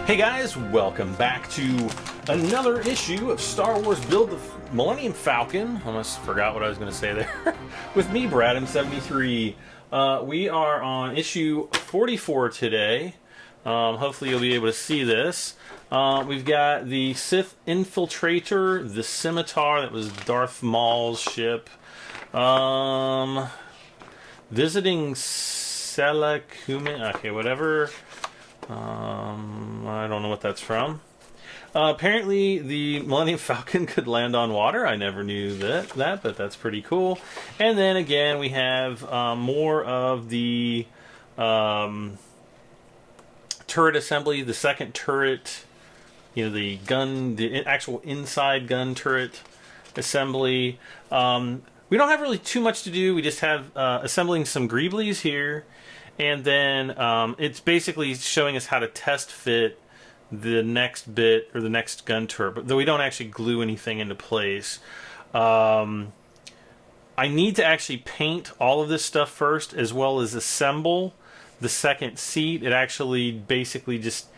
Hey guys, welcome back to another issue of Star Wars Build the Millennium Falcon. Almost forgot what I was going to say there. With me, Bradham73. We are on issue 44 today. Hopefully you'll be able to see this. We've got the Sith Infiltrator, the Scimitar, that was Darth Maul's ship. Visiting Selacumin, okay, whatever. I don't know what that's from. Apparently the Millennium Falcon could land on water. I never knew that, but that's pretty cool. And then again we have more of the turret assembly, the second turret, the gun, the actual inside gun turret assembly. We don't have really too much to do. We just have assembling some greeblies here. And then it's basically showing us how to test fit the next bit or the next gun turret, but though we don't actually glue anything into place. I need to actually paint all of this stuff first, as well as assemble the second seat. It actually basically just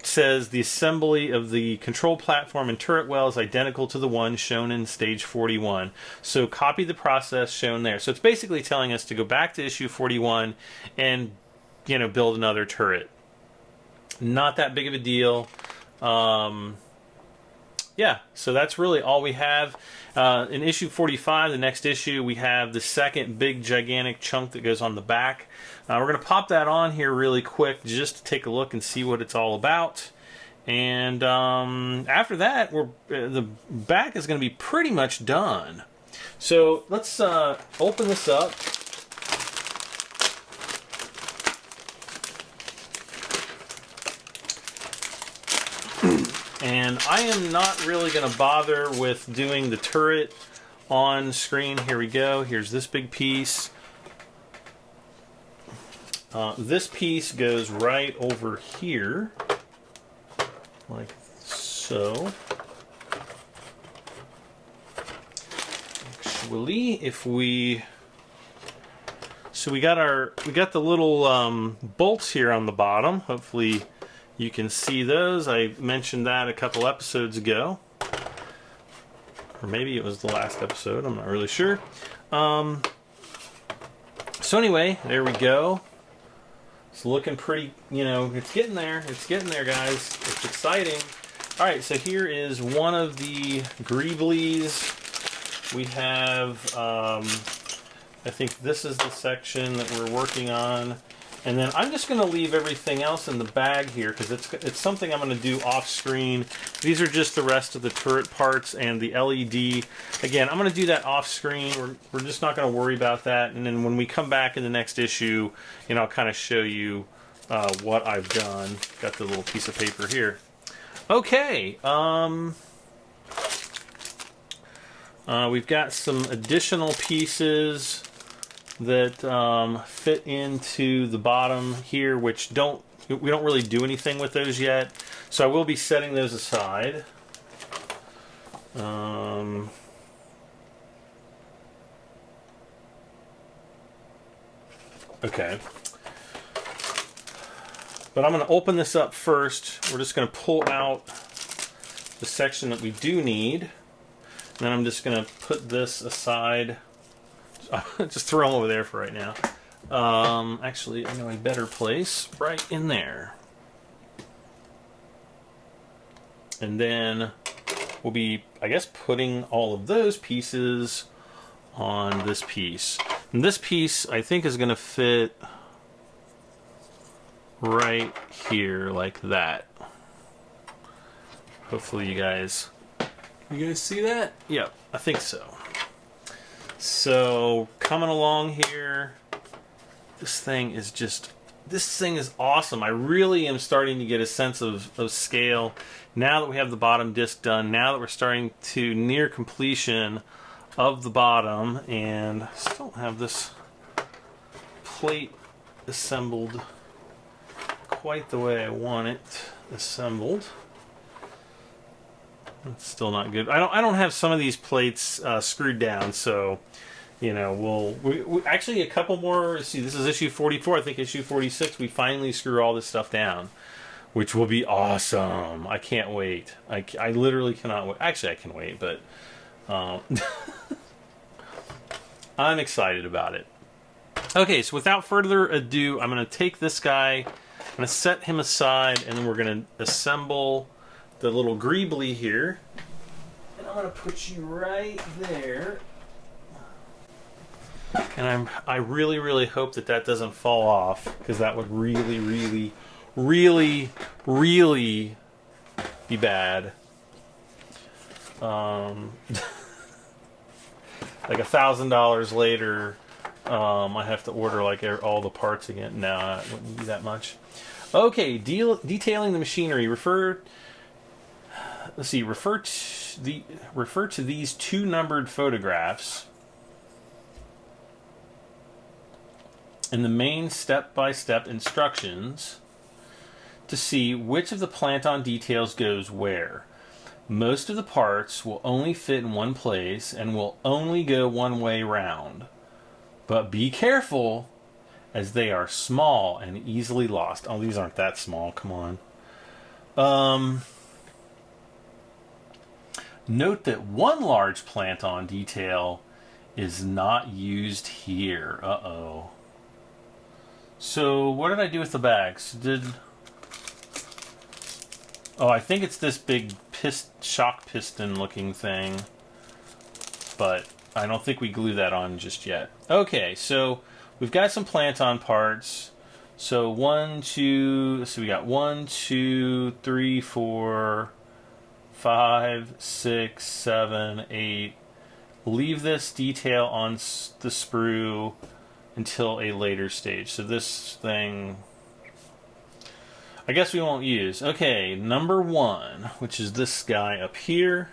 says the assembly of the control platform and turret well is identical to the one shown in stage 41. So copy the process shown there. So it's basically telling us to go back to issue 41 and build another turret. Not that big of a deal. Yeah, so that's really all we have. In issue 45, the next issue, we have the second big gigantic chunk that goes on the back. We're going to pop that on here really quick just to take a look and see what it's all about. And after that, the back is going to be pretty much done. So let's open this up. And I am not really going to bother with doing the turret on screen. Here we go. Here's this big piece. This piece goes right over here, like so. Actually, so we got the little bolts here on the bottom. Hopefully you can see those. I mentioned that a couple episodes ago. Or maybe it was the last episode, I'm not really sure. So anyway, there we go. It's looking pretty, it's getting there. It's getting there, guys. It's exciting. Alright, so here is one of the greeblies. We have, I think this is the section that we're working on. And then I'm just going to leave everything else in the bag here because it's something I'm going to do off screen. These are just the rest of the turret parts and the LED. Again, I'm going to do that off screen. We're just not going to worry about that. And then when we come back in the next issue, I'll kind of show you what I've done. Got the little piece of paper here. Okay. We've got some additional pieces that fit into the bottom here, which we don't really do anything with those yet, so I will be setting those aside. Okay, but I'm going to open this up first. We're just going to pull out the section that we do need, and then I'm just going to put this aside. Just throw them over there for right now. Actually, I know a better place right in there. And then we'll be, I guess, putting all of those pieces on this piece. And this piece, I think, is going to fit right here like that. Hopefully you guys see that? Yep, I think so. So, coming along here, this thing is awesome. I really am starting to get a sense of scale now that we have the bottom disc done, now that we're starting to near completion of the bottom, and I still don't have this plate assembled quite the way I want it assembled. It's still not good. I don't have some of these plates screwed down, so we actually a couple more. See, this is issue 44. I think issue 46 we finally screw all this stuff down. which will be awesome. I can't wait. I literally cannot wait. Actually, I can wait, but I'm excited about it. Okay, so without further ado, I'm going to take this guy, I'm going to set him aside, and then we're going to assemble the little greebly here. And I'm going to put you right there. And I really, really hope that that doesn't fall off, because that would really, really, really, really be bad. Like $1,000 later, I have to order like all the parts again. No, it wouldn't be that much. Okay, detailing the machinery. Refer to these two numbered photographs in the main step-by-step instructions to see which of the plant-on details goes where. Most of the parts will only fit in one place and will only go one way round. But be careful, as they are small and easily lost. Oh, these aren't that small, come on. Note that one large plant-on detail is not used here. Uh-oh. So, what did I do with the bags? Oh, I think it's this big shock piston looking thing, but I don't think we glue that on just yet. Okay, so we've got some plant-on parts. So we got 1, 2, 3, 4, 5, 6, 7, 8. Leave this detail on the sprue until a later stage. So this thing, I guess we won't use. Okay, number 1, which is this guy up here.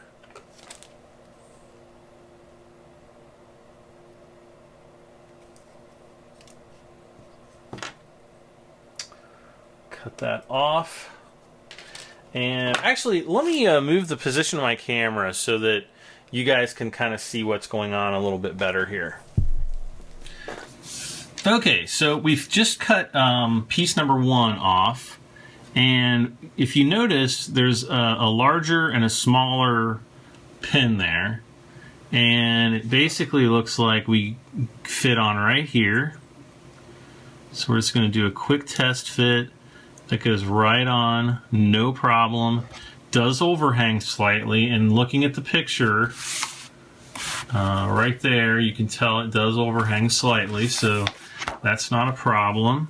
Cut that off. And actually, let me move the position of my camera so that you guys can kind of see what's going on a little bit better here. Okay, so we've just cut piece number 1 off. And if you notice, there's a larger and a smaller pin there. And it basically looks like we fit on right here. So we're just going to do a quick test fit. That goes right on, no problem. Does overhang slightly, and looking at the picture, right there, you can tell it does overhang slightly, so that's not a problem.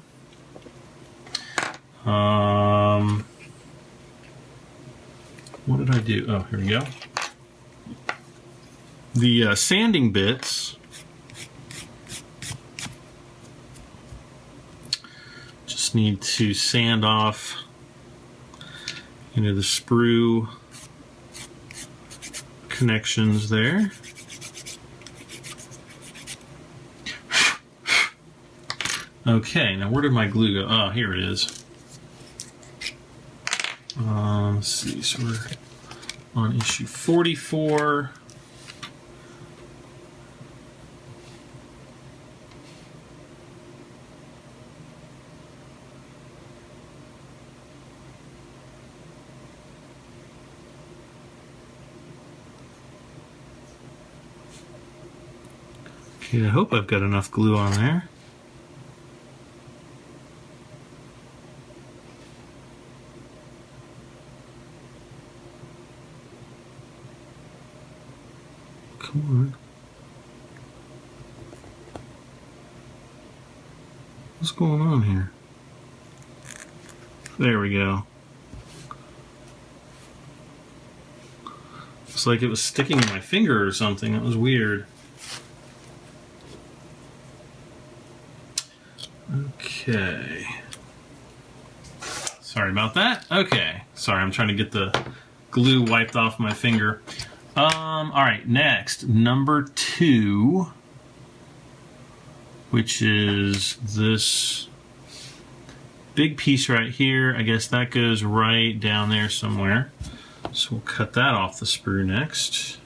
What did I do? Oh, here we go. The sanding bits, just need to sand off, the sprue connections there. Okay, now where did my glue go? Oh, here it is. Let's see, so we're on issue 44. Okay, I hope I've got enough glue on there. Come on. What's going on here? There we go. It's like it was sticking in my finger or something. That was weird. Okay. Sorry about that. Okay. Sorry, I'm trying to get the glue wiped off my finger. Alright, next, number 2, which is this big piece right here. I guess that goes right down there somewhere. So we'll cut that off the sprue next.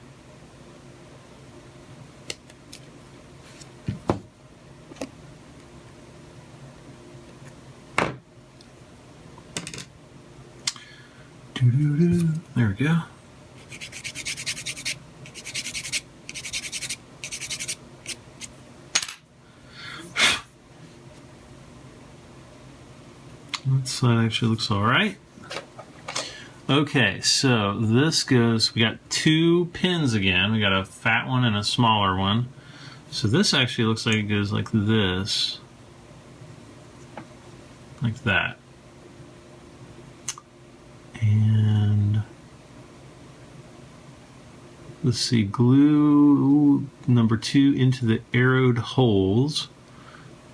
There we go. That side actually looks all right. Okay, so this goes, we got two pins again. We got a fat one and a smaller one. So this actually looks like it goes like this. Like that. And let's see, glue number 2 into the arrowed holes.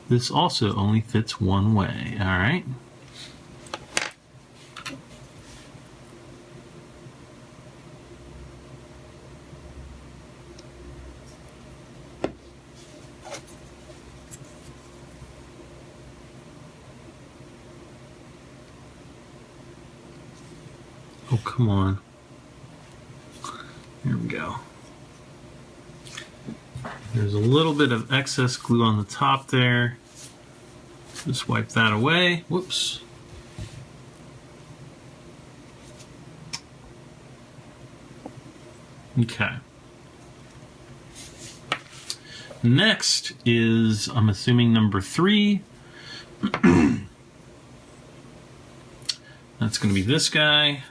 This also only fits one way, all right? Oh, come on. Here we go. There's a little bit of excess glue on the top there. Just wipe that away. Whoops. Okay. Next is, I'm assuming, number 3. That's going to be this guy.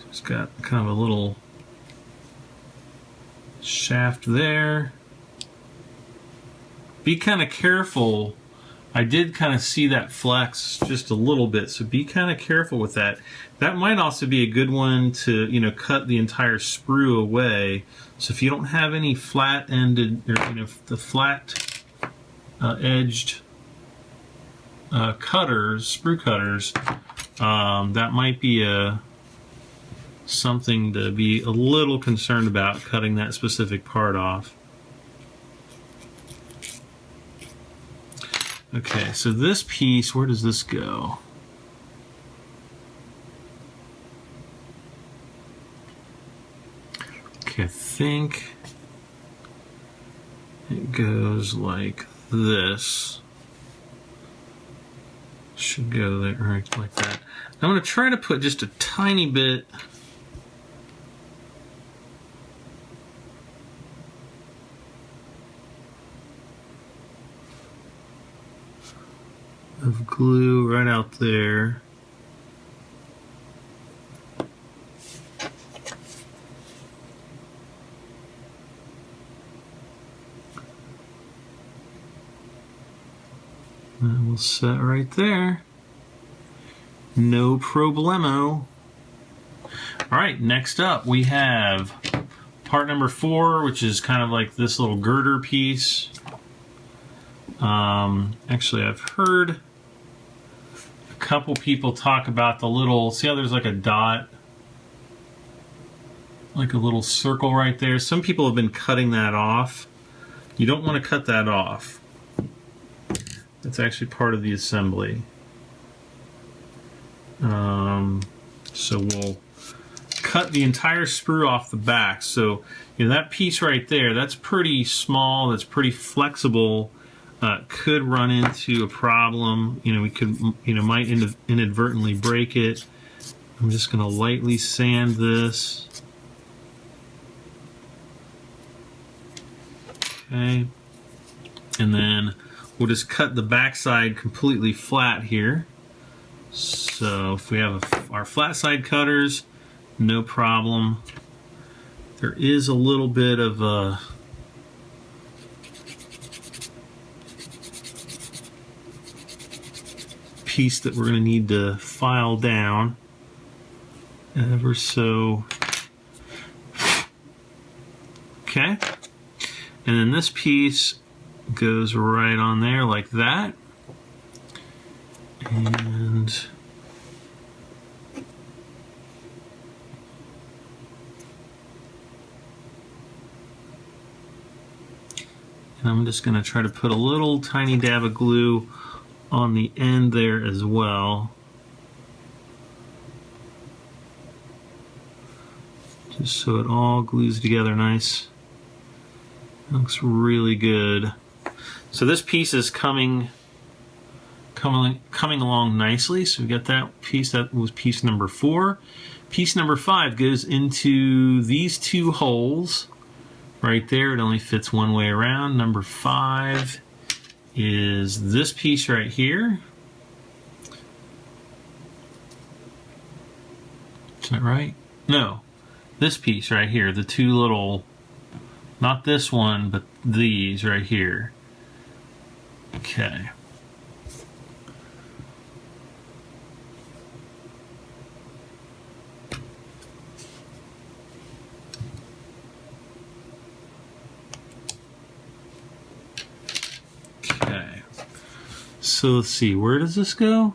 It's got kind of a little shaft there. Be kind of careful. I did kind of see that flex just a little bit, so be kind of careful with that. That might also be a good one to, you know, cut the entire sprue away. So if you don't have any flat-ended, or, you know, the flat edged cutters, sprue cutters, that might be something to be a little concerned about, cutting that specific part off. Okay, so this piece, where does this go? Okay, I think it goes like this. Should go there, right, like that. I'm going to try to put just a tiny bit of glue right out there. That will set right there. No problemo. All right, next up we have part number 4, which is kind of like this little girder piece. Actually, I've heard a couple people talk about the little, see how there's like a dot, like a little circle right there. Some people have been cutting that off. You don't want to cut that off. That's actually part of the assembly. So we'll cut the entire sprue off the back. So, you know, that piece right there, that's pretty small, that's pretty flexible. Could run into a problem. You know, we could, you know, might inadvertently break it. I'm just going to lightly sand this. Okay. And then we'll just cut the backside completely flat here. So if we have our flat side cutters, no problem. There is a little bit of a piece that we're going to need to file down ever so. Okay. And then this piece goes right on there like that. And I'm just going to try to put a little tiny dab of glue on the end there as well. Just so it all glues together nice. Looks really good. So this piece is coming coming along nicely. So we got that piece. That was piece number 4. Piece number 5 goes into these 2 holes right there. It only fits one way around. Number 5 is this piece right here. Is that right? No, this piece right here. The 2 little, not this one, but these right here. Okay. So let's see, where does this go?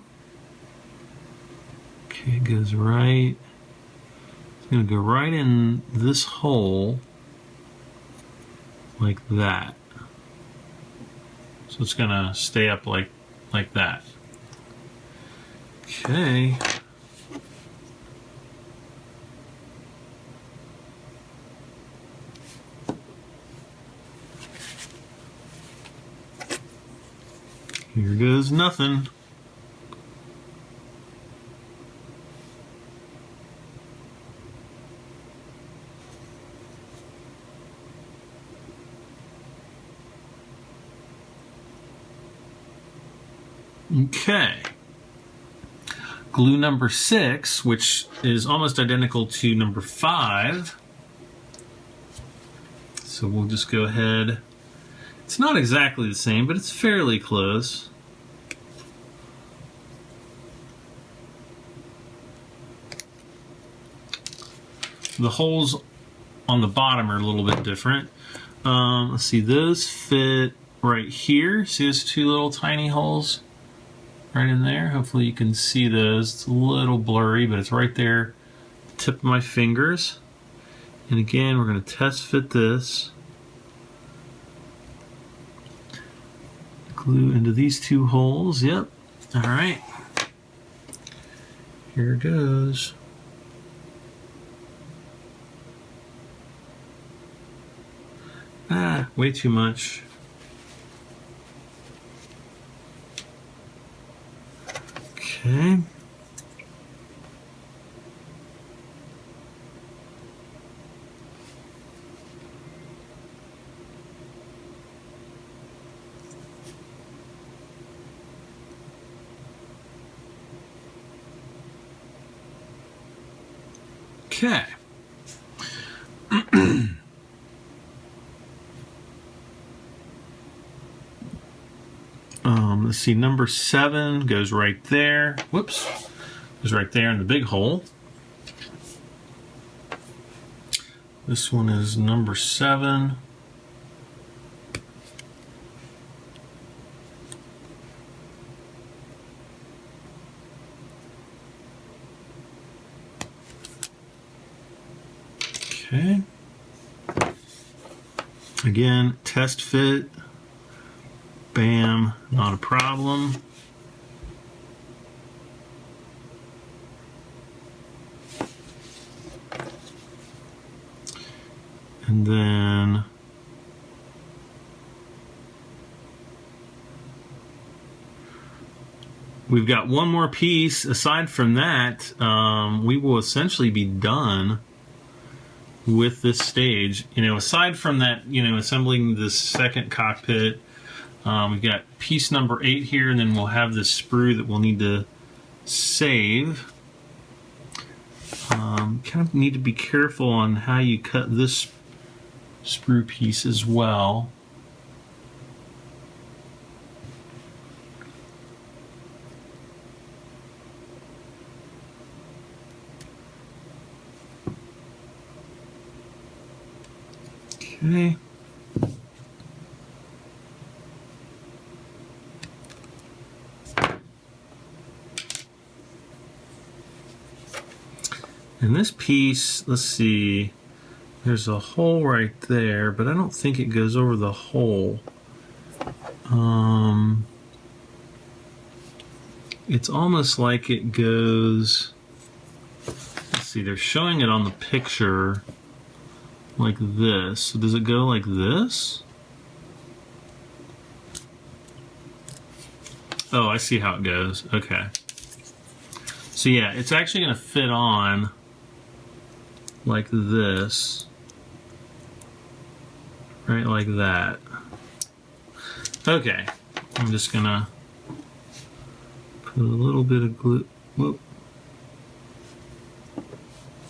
Okay, it goes right. It's going to go right in this hole like that. So it's going to stay up like that. Okay. Here goes nothing. Okay. Glue number 6, which is almost identical to number 5. So we'll just go ahead. It's not exactly the same, but it's fairly close. The holes on the bottom are a little bit different. Let's see, those fit right here. See those 2 little tiny holes right in there? Hopefully you can see those. It's a little blurry, but it's right there, tip of my fingers. And again, we're going to test fit this. Glue into these 2 holes. Yep. All right. Here it goes. Ah, way too much. Okay. Okay. Let's see, number 7 goes right there. Whoops. Goes right there in the big hole. This one is number 7. Okay. Again, test fit. Bam, not a problem. And then we've got one more piece. Aside from that, we will essentially be done with this stage. You know, aside from that, you know, assembling this second cockpit, we've got piece number 8 here, and then we'll have this sprue that we'll need to save. Kind of need to be careful on how you cut this sprue piece as well. Okay. And this piece, let's see, there's a hole right there, but I don't think it goes over the hole. It's almost like it goes, let's see, they're showing it on the picture like this. So does it go like this? Oh, I see how it goes. Okay. So yeah, it's actually going to fit on like this. Right like that. Okay. I'm just going to put a little bit of glue. Whoop. A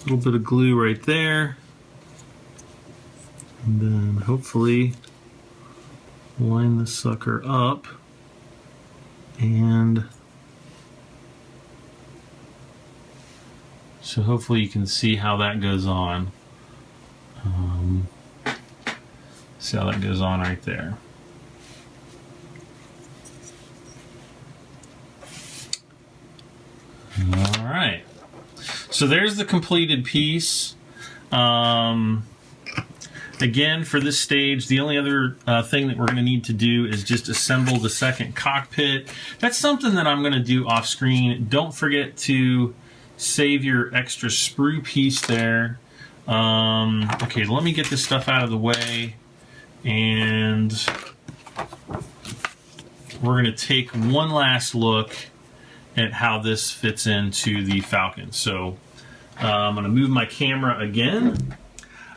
little bit of glue right there. And then hopefully line the sucker up. And so hopefully you can see how that goes on. See how that goes on right there. All right. So there's the completed piece. Again, for this stage, the only other thing that we're going to need to do is just assemble the second cockpit. That's something that I'm going to do off screen. Don't forget to save your extra sprue piece there. Okay, let me get this stuff out of the way, and we're going to take one last look at how this fits into the Falcon. So I'm going to move my camera again.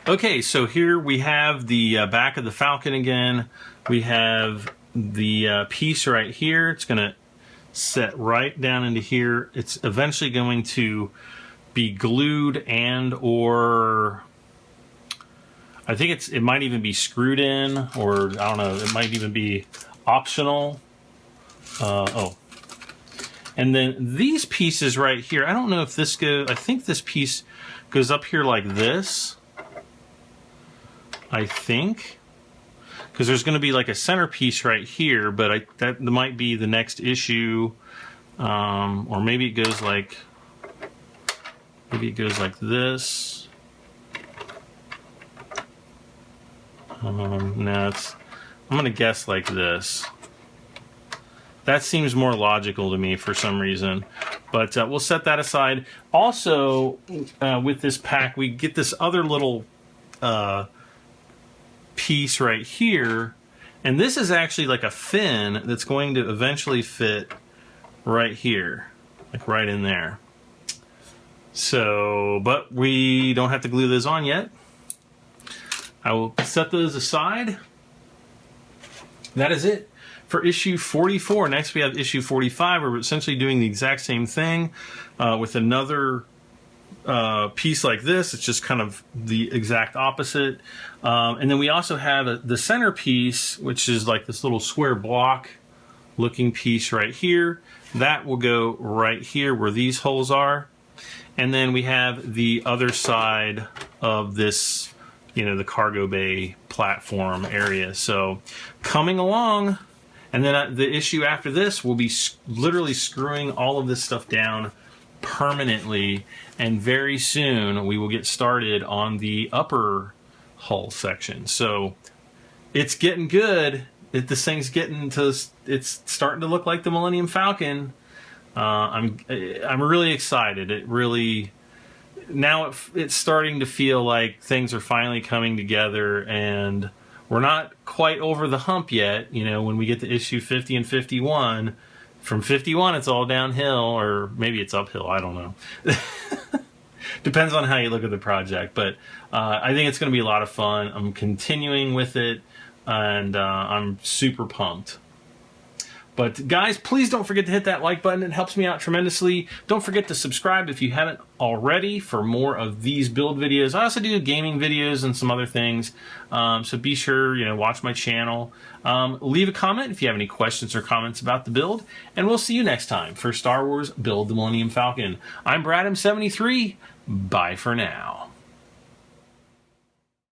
Okay, so here we have the back of the Falcon again. We have the piece right here. It's going to set right down into here. It's eventually going to be glued and or I think it might even be screwed in, or I don't know, it might even be optional. And then these pieces right here, I don't know if this goes, I think this piece goes up here like this. I think, because there's going to be like a centerpiece right here, but that might be the next issue, or maybe it goes like this. No, I'm going to guess like this. That seems more logical to me for some reason, but we'll set that aside. Also, with this pack, we get this other little piece right here, and this is actually like a fin that's going to eventually fit right here, like right in there. So, but we don't have to glue those on yet. I will set those aside. That is it for issue 44. Next we have issue 45. We're essentially doing the exact same thing with another piece like this. It's just kind of the exact opposite. And then we also have the centerpiece, which is like this little square block looking piece right here. That will go right here where these holes are. And then we have the other side of this, you know, the cargo bay platform area. So coming along. And then the issue after this will be literally screwing all of this stuff down permanently, and very soon we will get started on the upper hull section. So it's getting good. This thing's getting to, it's starting to look like the Millennium Falcon. I'm really excited. It really, now it's starting to feel like things are finally coming together, and we're not quite over the hump yet. You know, when we get to issue 50 and 51, from 51 it's all downhill, or maybe it's uphill, I don't know. Depends on how you look at the project, but I think it's going to be a lot of fun. I'm continuing with it, and I'm super pumped. But guys, please don't forget to hit that like button. It helps me out tremendously. Don't forget to subscribe if you haven't already for more of these build videos. I also do gaming videos and some other things. So be sure, you know, watch my channel. Leave a comment if you have any questions or comments about the build. And we'll see you next time for Star Wars Build the Millennium Falcon. I'm Bradham73. Bye for now.